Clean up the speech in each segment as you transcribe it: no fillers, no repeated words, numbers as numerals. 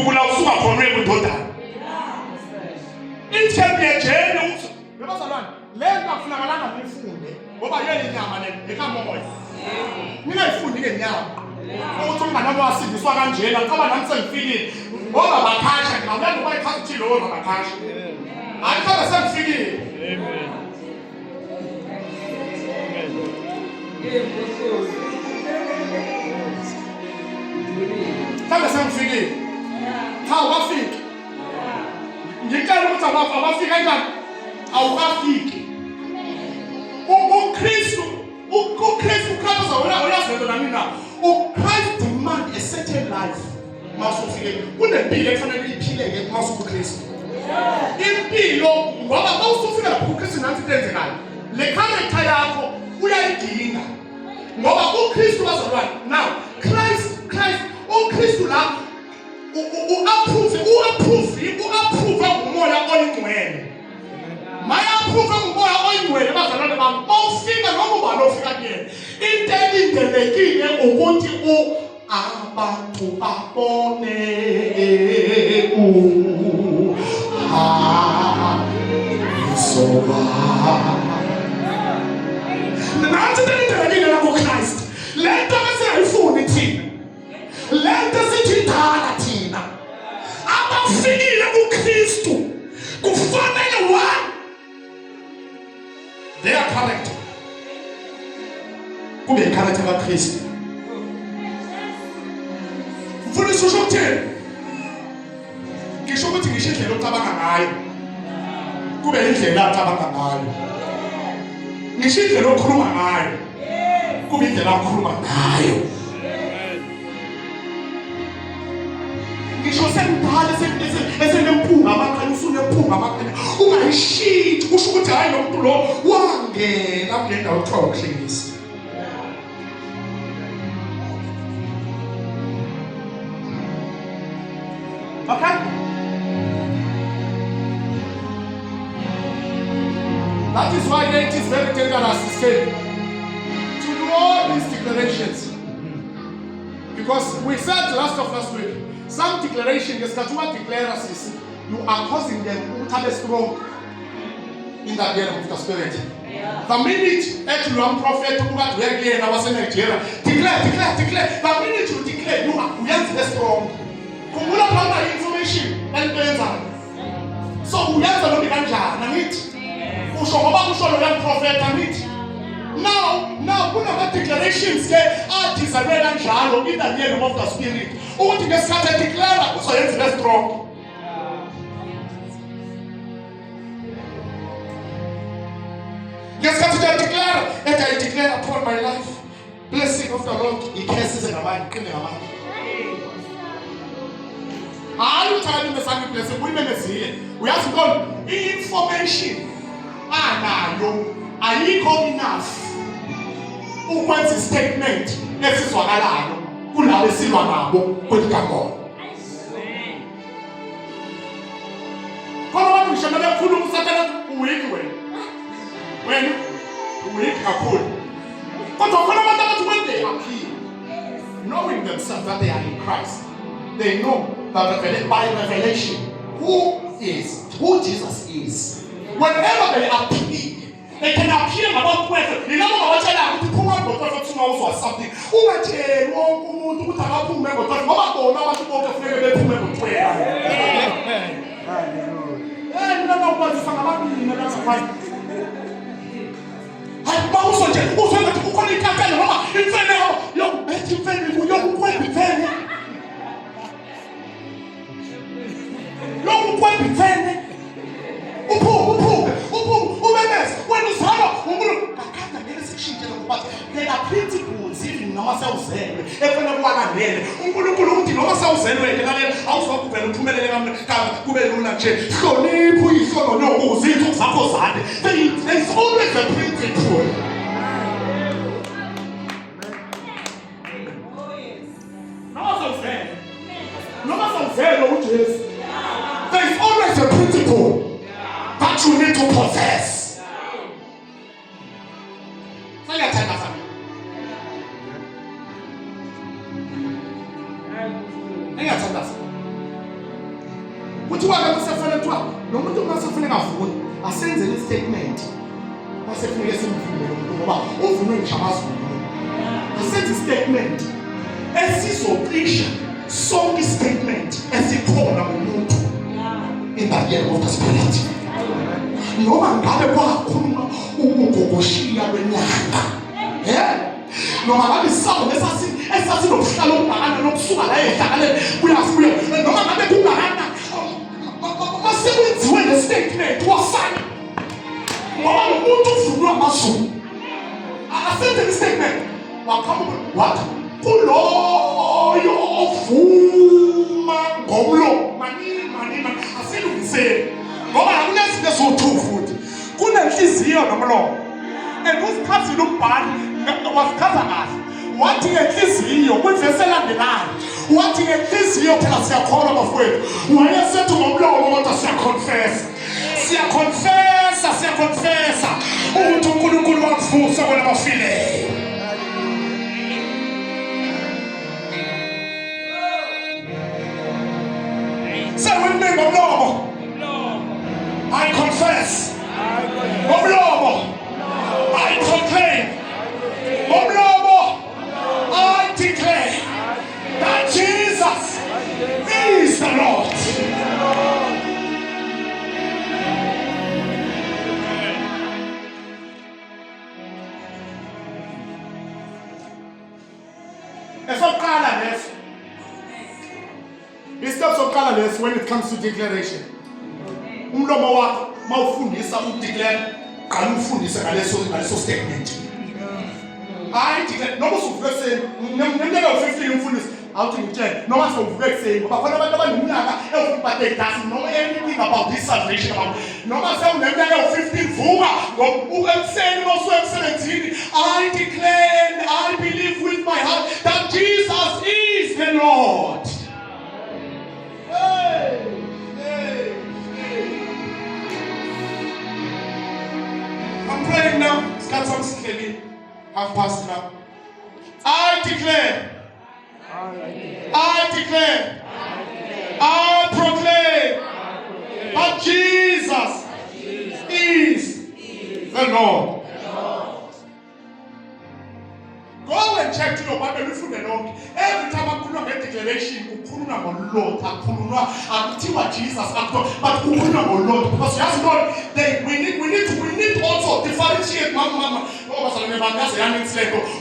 kula usuka khona ekudodana. It can be a journey. Yabazalwane, lento akufunakalanga nifunde ngoba yena inyama le ekamoya. Ningayifundi ke inyama. Ukuthi umngane wasindiswa kanjena ngoba nami sengifikile. Ngoba bakhasha ngiyabona ngoba ikhasi lo bakhasha. Ayikho sengifikile. Amen. Sabe sengifikile. Cha wafika. Ngicela ukuthi abafika kanjani? Awukafiki. uKristu ukhalaza uyazenza nami na. uChrist demand a certain life. Masufike kunempilo efanele iphileke masukuKristu. Impilo ngoba mawusufika lapho uKristu nanti tenzekala. Le character yakho uyayidinga. Ngoba uKristu bazalwane. Now Christ uKristu la uapprove umoya oyingcwele. Maya approve umoya oyingcwele bazalwane bami. Mawufika noma ubani ofika kuyena. Into elindelekile ukuthi abantu babone nanti elindelekile la kuChrist. Lento esingayifuni thina. Lento sithindana thina. Abafikile kuKristu kufanele one their character kube character kaKristu. Mfundisi usho ukuthini? Ngisho ukuthi ngisho indlela ocabanga ngayo kube indlela acabanga ngayo. Ngisho indlela okhuluma ngayo kube indlela okhuluma ngayo. Ngisho sengibhala esenemphunga amaqala ufuna emphunga amaqala ungayishithi kusho ukuthi hayi lo muntu lo wangena kule ndawo kuthiwa uKristu. Okay? That is why it is very dangerous to say to do all these declarations. Because we said last week, some declaration, you are causing them to have a strong in that realm of the spirit. The minute you are prophet, you are again, I was in Nigeria. Declare. The minute you declare, you are strong. Kumula panda information and so we have to look at it. Prophet and it. Now, put our declarations there. Art is a red and shallow in the name of the spirit. Who to get started declare so it's very strong. Get started to declare, and I declare upon my life blessing of the Lord. He cares in a man. Are you telling me something blessing? We have to go information. Are you coming enough? Ukwenza statement esizwakalayo kulabo esilwa nabo kwelikamoya. Kodwa abantu ngishonele ukukhuluma usathana uwiki wena uwiki kakhulu. Kodwa khona abantu abathi when they appear knowing themselves that they are in Christ, they know that by revelation who Jesus is. Whenever they appear, they can appear about whether you know what I to pull out or something. Who are they? Who are to remember? But what to go to there are principles even noma sawuzelwe efuna kuwalandele uNkulunkulu uthi noma sawuzelwe lalela awuzokuvela uphumelele kube lula nje hlonipha uyihlobo nokuzi izinto zakho zande. There is always a principle. Noma sawuzelwe uJesu. There is always a principle that you need to possess. Kuthiwa ke kusefana kuthiwa nomuntu masefuna ngavuni asenze statement. Masefuna simvume umuntu ngoba uvume ngisho amazulu. Asenze statement esizocisha sonke statement esikhona ngomuntu in the year of the spirit. Noma ngabe kwakhuluma ukugogoshiya kwenyanga. Noma ngabe isabo esasinokuhlala ukubhakana nokusuka la ehlakale kuyafika noma ngabe kungakana masekwenziwe le statement wasana ngoba umuntu ufuna amazulu asenze le statement wakhamba wathi kuloyo ovuma ngomlomo mani asilungiseni ngoba akunezinto eziwu-2 futhi kunenhliziyo nomlomo and usichazile umbhali wasichaza kahle wathi ngenhliziyo kwivesi elandelayo wathi ngenhliziyo phela siyakholwa bafowethu wayesethi ngomlomo kodwa siyakonfesa ukuthi uNkulunkulu wakuvusa kwena bafileyo. Say with me, ngomlomo I confess, ngomlomo I proclaim, ngomlomo I declare that Jesus is the Lord. It stops of this when it comes to declaration. Umlomo wakho mawufundisa udeclare qala ufundise ngaleso statement. I declare noma usuvuka ekseni neminyaka u15 umfundisi awuthi ngitshela noma sovuka ekseni ngoba khona abantu abaneminyaka ewufunda igasi noma anything about this salvation about noma sewuneminyaka u15 vuka ngoba ekseni mawusuka emsebenzini I declare and I believe with my heart that Jesus is the Lord. I'm praying now. It's got some skinny. Half past now. I declare, I proclaim that Jesus is the Lord. Go and check to your Bible every time I put on a declaration, ukhuluma ngolord, akhuluma akuthiwa Jesus but ukhuluma ngolord because yes Lord, we need also differentiate mama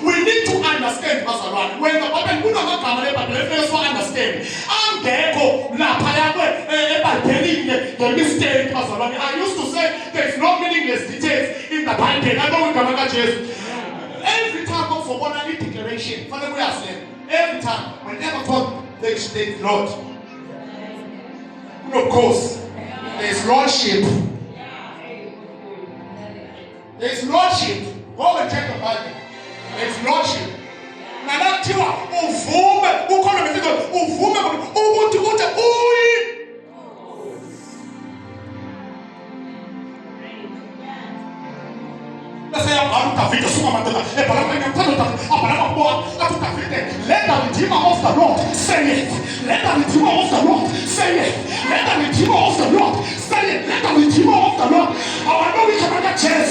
we need to understand bazalwane when the Bible kunamagama leBhayibheli leso understand angekho lapha yakwe eBhayibhelini ngemistake bazalwane. I used to say there is no meaningless details in the Bible. I know we can Jesus. Every time of for one declaration, Father, we are saying every time, whenever God takes the Lord, of course, there is lordship. There is lordship. Go and check the Bible. There is lordship. Now that you are uvume, ukhona mfika uvume ukuthi uyi. Let the Redeemer of the Lord say it. Let the Redeemer of the Lord say it. Let the Redeemer of the Lord say it. Let the Redeemer of the Lord. I know we can get chance.